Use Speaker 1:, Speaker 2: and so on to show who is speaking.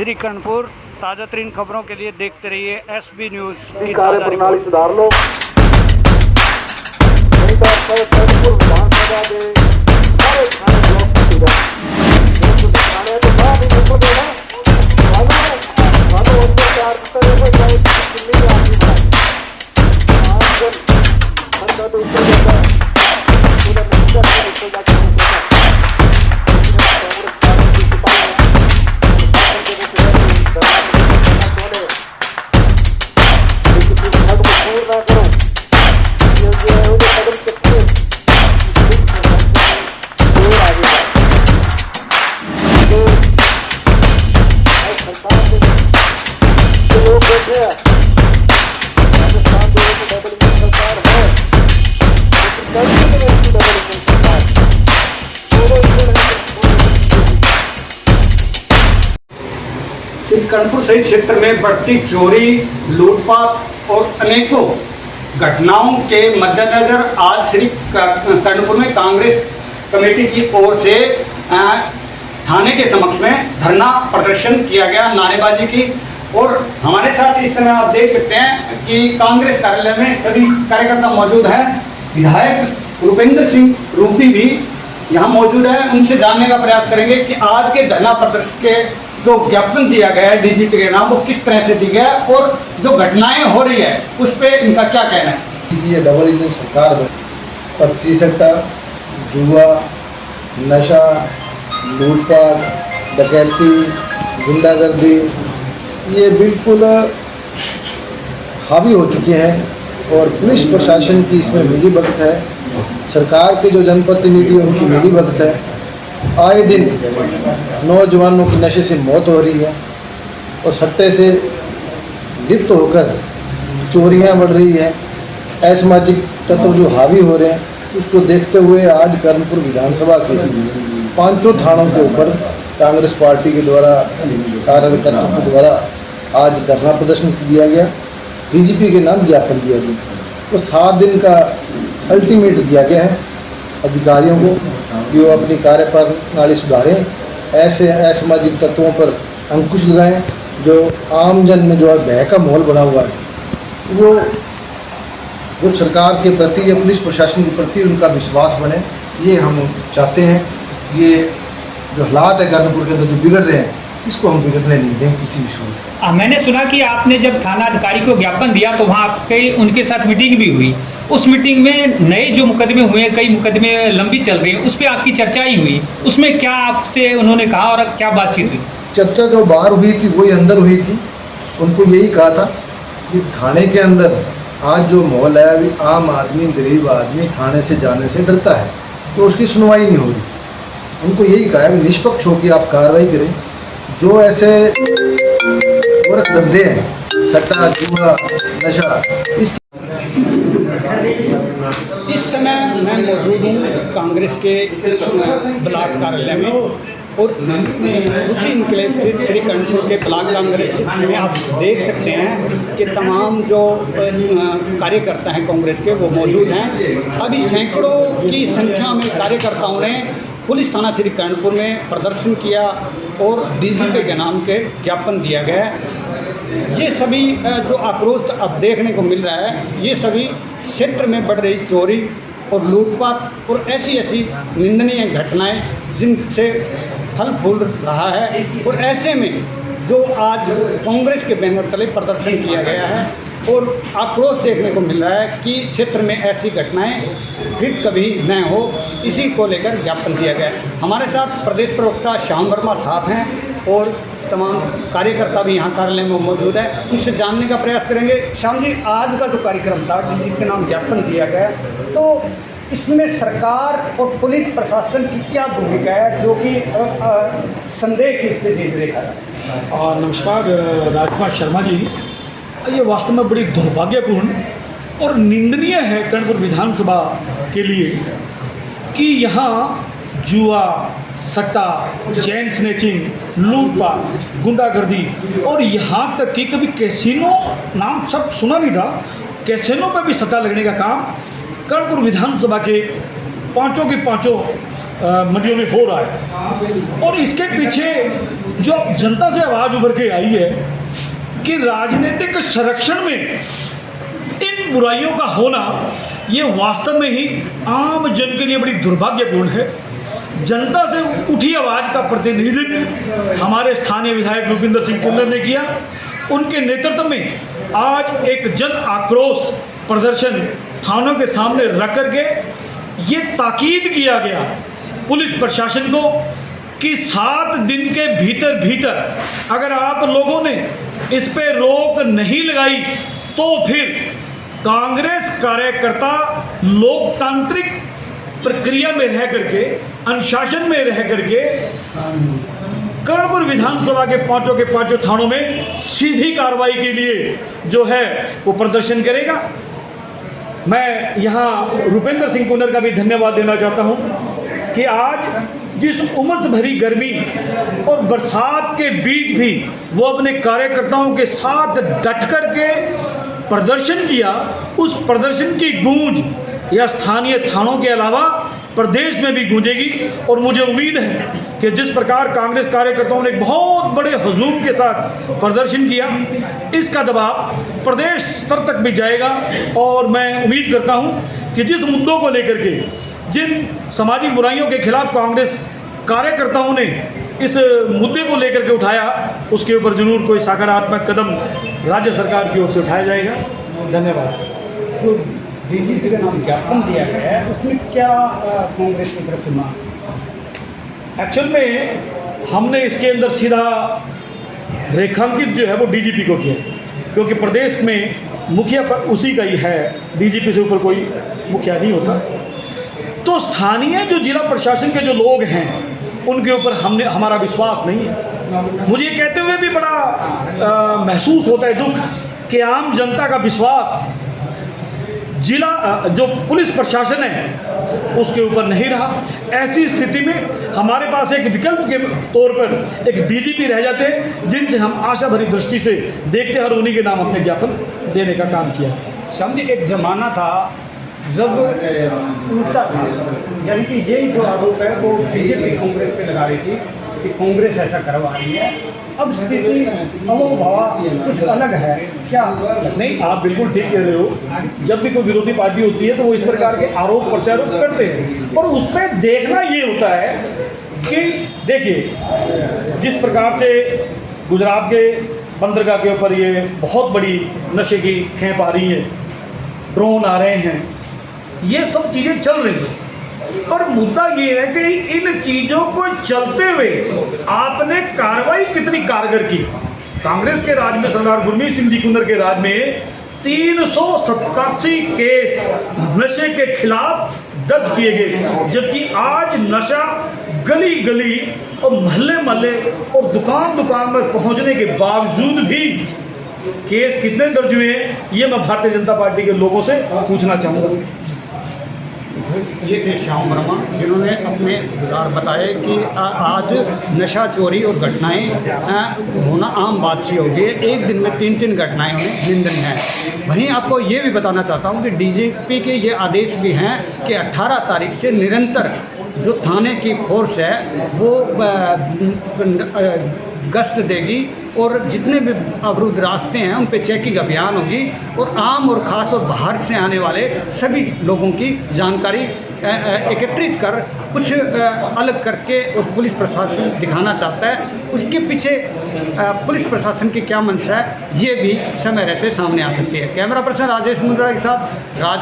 Speaker 1: श्री कर्णपुर। ताज़ा तरीन खबरों के लिए देखते रहिए SB न्यूज़ की
Speaker 2: कार्य
Speaker 1: ताज़ा
Speaker 2: प्रणाली
Speaker 1: रिपोर्ट।
Speaker 2: सुधार लो। नहीं तो कर्णपुर विधानसभा के सारे थाने ब्लॉक में सुधार थाने तो साफ ऊपर देना मानो अत्याचार करे हुए चाहे दिल्ली में आदमी बनाए आजकल बंदा तो ऊपर जाता है पूरा मिनिस्टर ऊपर जाकर
Speaker 1: श्री कर्णपुर सहित क्षेत्र में बढ़ती चोरी, लूटपाट और अनेकों घटनाओं के मद्देनजर आज श्री कर्णपुर में कांग्रेस कमेटी की ओर से थाने के समक्ष में धरना प्रदर्शन किया गया, नारेबाजी की। और हमारे साथ इस समय आप देख सकते हैं कि कांग्रेस कार्यालय में सभी कार्यकर्ता मौजूद हैं। विधायक रूपेंद्र सिंह रूपी भी यहाँ मौजूद है। उनसे जानने का प्रयास करेंगे कि आज के धरना प्रदर्शन के जो ज्ञापन दिया गया है DGP के नाम, वो किस तरह से दिया गया है और जो घटनाएं हो रही है उस पर इनका क्या कहना है।
Speaker 3: ये डबल इंजन सरकार में पर्ची सट्टा, जुआ, नशा, लूटपाट, डकैती, गुंडागर्दी ये बिल्कुल हावी हो चुके हैं और पुलिस प्रशासन की इसमें मिलीभगत है। सरकार के जो जनप्रतिनिधि उनकी मिलीभगत है। आए दिन नौजवानों की नशे से मौत हो रही है और सट्टे से लिप्त होकर चोरियां बढ़ रही है। असामाजिक तत्व जो हावी हो रहे हैं उसको देखते हुए आज कर्णपुर विधानसभा के 5 थानों के ऊपर कांग्रेस पार्टी के द्वारा कार्यकर्ताओं के द्वारा आज धरना प्रदर्शन किया गया। DGP के नाम ज्ञापन दिया गया। तो 7 दिन का अल्टीमेट दिया गया है अधिकारियों को कि वो अपनी कार्यप्रणाली सुधारें, ऐसे असामाजिक तत्वों पर अंकुश लगाएं। जो आमजन में जो भय का माहौल बना हुआ है वो सरकार के प्रति या पुलिस प्रशासन के प्रति उनका विश्वास बने, ये हम चाहते हैं। ये जो हालात है कर्णपुर के अंदर जो बिगड़ रहे हैं इसको हम बिगड़ने नहीं देंगे किसी भी सूरत।
Speaker 4: मैंने सुना कि आपने जब थाना अधिकारी को ज्ञापन दिया तो वहाँ आपके उनके साथ मीटिंग भी हुई। उस मीटिंग में नए जो मुकदमे हुए, कई मुकदमे लंबी चल रही हैं, उस पर आपकी चर्चा ही हुई। उसमें क्या आपसे उन्होंने कहा और क्या बातचीत हुई?
Speaker 3: चर्चा जो बाहर हुई थी वही अंदर हुई थी। उनको यही कहा था कि थाने के अंदर आज जो माहौल है अभी आम आदमी, गरीब आदमी थाने से जाने से डरता है तो उसकी सुनवाई नहीं हो रही। उनको यही कहा है निष्पक्ष होकर आप कार्रवाई करें। जो ऐसे औरत धंधे हैं, सट्टा, जुआ, नशा,
Speaker 1: इस समय मैं मौजूद हूँ कांग्रेस के ब्लॉक कार्यालय में और उसी इनक्लेव स्थित श्री कर्णपुर के ब्लॉक कांग्रेस में आप देख सकते हैं कि तमाम जो कार्यकर्ता हैं कांग्रेस के वो मौजूद हैं। अभी सैकड़ों की संख्या में कार्यकर्ताओं ने पुलिस थाना श्री कर्णपुर में प्रदर्शन किया और DGP के नाम के ज्ञापन दिया गया है। ये सभी जो आक्रोश अब देखने को मिल रहा है, ये सभी क्षेत्र में बढ़ रही चोरी और लूटपाट और ऐसी निंदनीय घटनाएं जिनसे फल फूल रहा है। और ऐसे में जो आज कांग्रेस के बैनर तले प्रदर्शन किया गया है और आक्रोश देखने को मिल रहा है कि क्षेत्र में ऐसी घटनाएं फिर कभी न हो, इसी को लेकर ज्ञापन दिया गया है। हमारे साथ प्रदेश प्रवक्ता श्याम वर्मा साथ हैं और तमाम कार्यकर्ता भी यहाँ कार्यालय में मौजूद है। उनसे जानने का प्रयास करेंगे। श्याम जी, आज का जो कार्यक्रम था DGP के नाम ज्ञापन दिया गया, तो इसमें सरकार और पुलिस प्रशासन की क्या भूमिका है जो कि संदेह की स्थिति देखा है?
Speaker 5: नमस्कार राजकुमार शर्मा जी। ये वास्तव में बड़ी दुर्भाग्यपूर्ण और निंदनीय है कर्णपुर विधानसभा के लिए कि यहाँ जुआ, सट्टा, चैन स्नैचिंग, लूटपाट, गुंडागर्दी और यहाँ तक कि कभी कैसीनो नाम सब सुना नहीं था, कैसीनो पर भी सट्टा लगने का काम कर्णपुर विधानसभा के पांचों की पांचों मंडियों में हो रहा है। और इसके पीछे जो जनता से आवाज़ उभर के आई है कि राजनीतिक संरक्षण में इन बुराइयों का होना ये वास्तव में ही आम जन के लिए बड़ी दुर्भाग्यपूर्ण है। जनता से उठी आवाज़ का प्रतिनिधित्व हमारे स्थानीय विधायक रुपिंदर सिंह कुन्नर ने किया। उनके नेतृत्व में आज एक जन आक्रोश प्रदर्शन थानों के सामने रख करके ये ताकीद किया गया पुलिस प्रशासन को कि 7 दिन के भीतर भीतर अगर आप लोगों ने इस पे रोक नहीं लगाई तो फिर कांग्रेस कार्यकर्ता लोकतांत्रिक प्रक्रिया में रह करके, अनुशासन में रह करके कर्णपुर विधानसभा के पांचों थानों में सीधी कार्रवाई के लिए जो है वो प्रदर्शन करेगा। मैं यहाँ रुपेंद्र सिंह कुन्नर का भी धन्यवाद देना चाहता हूँ कि आज जिस उमस भरी गर्मी और बरसात के बीच भी वो अपने कार्यकर्ताओं के साथ डट कर के प्रदर्शन किया, उस प्रदर्शन की गूंज या स्थानीय थानों के अलावा प्रदेश में भी गूंजेगी। और मुझे उम्मीद है कि जिस प्रकार कांग्रेस कार्यकर्ताओं ने एक बहुत बड़े हुजूम के साथ प्रदर्शन किया, इसका दबाव प्रदेश स्तर तक भी जाएगा। और मैं उम्मीद करता हूं कि जिस मुद्दों को लेकर के, जिन सामाजिक बुराइयों के खिलाफ कांग्रेस कार्यकर्ताओं ने इस मुद्दे को लेकर के उठाया, उसके ऊपर जरूर कोई सकारात्मक कदम राज्य सरकार की ओर से उठाया जाएगा। धन्यवाद।
Speaker 1: जो डीजीपी का नाम ज्ञापन दिया गया है उसमें क्या कांग्रेस की तरफ से मांग?
Speaker 5: एक्चुअल में हमने इसके अंदर सीधा रेखांकित जो है वो डीजीपी को किया, क्योंकि प्रदेश में मुखिया पर उसी का ही है, डीजीपी से ऊपर कोई मुखिया नहीं होता। तो स्थानीय जो जिला प्रशासन के जो लोग हैं उनके ऊपर हमारा विश्वास नहीं है। मुझे ये कहते हुए भी बड़ा महसूस होता है दुख कि आम जनता का विश्वास जिला जो पुलिस प्रशासन है उसके ऊपर नहीं रहा। ऐसी स्थिति में हमारे पास एक विकल्प के तौर पर एक डीजीपी रह जाते जिनसे हम आशा भरी दृष्टि से देखते हैं और उन्हीं के नाम अपने ज्ञापन देने का काम किया।
Speaker 1: समझे एक ज़माना था जब उल्टा था, यानी कि यही जो आरोप है वो बीजेपी कांग्रेस पे लगा रही थी कि कांग्रेस ऐसा करवा रही है। अब स्थिति अवोभवा कुछ अलग है क्या?
Speaker 5: नहीं, आप बिल्कुल ठीक कह रहे हो। जब भी कोई विरोधी पार्टी होती है तो वो इस प्रकार के आरोप प्रत्यारोप करते हैं, पर उस पर देखना ये होता है कि देखिए जिस प्रकार से गुजरात के बंदरगाह के ऊपर ये बहुत बड़ी नशे की खेप आ रही है, ड्रोन आ रहे हैं, ये सब चीज़ें चल रही हैं, पर मुद्दा ये है कि इन चीज़ों को चलते हुए आपने कार्रवाई कितनी कारगर की। कांग्रेस के राज में सरदार गुरमीत सिंह जी कुन्नर के राज में 387 केस नशे के खिलाफ दर्ज किए गए, जबकि आज नशा गली गली और महल्ले महल्ले और दुकान दुकान में पहुंचने के बावजूद भी केस कितने दर्ज हुए हैं, ये मैं भारतीय जनता पार्टी के लोगों से पूछना चाहूँगा।
Speaker 1: ये थे श्याम वर्मा जिन्होंने अपने विचार बताए कि आज नशा चोरी और घटनाएं होना आम बात सी हो गई है। एक दिन में 3 घटनाएं उन्हें निंदनीय हैं। वहीं आपको ये भी बताना चाहता हूँ कि डीजीपी के ये आदेश भी हैं कि 18 तारीख से निरंतर जो थाने की फोर्स है वो गश्त देगी और जितने भी अवरुद्ध रास्ते हैं उन पे चेकिंग अभियान होगी और आम और ख़ास और बाहर से आने वाले सभी लोगों की जानकारी एकत्रित कर कुछ अलग करके और पुलिस प्रशासन दिखाना चाहता है। उसके पीछे पुलिस प्रशासन की क्या मंशा है ये भी समय रहते सामने आ सकती है। कैमरा पर्सन राजेश मुंद्रा के साथ राज।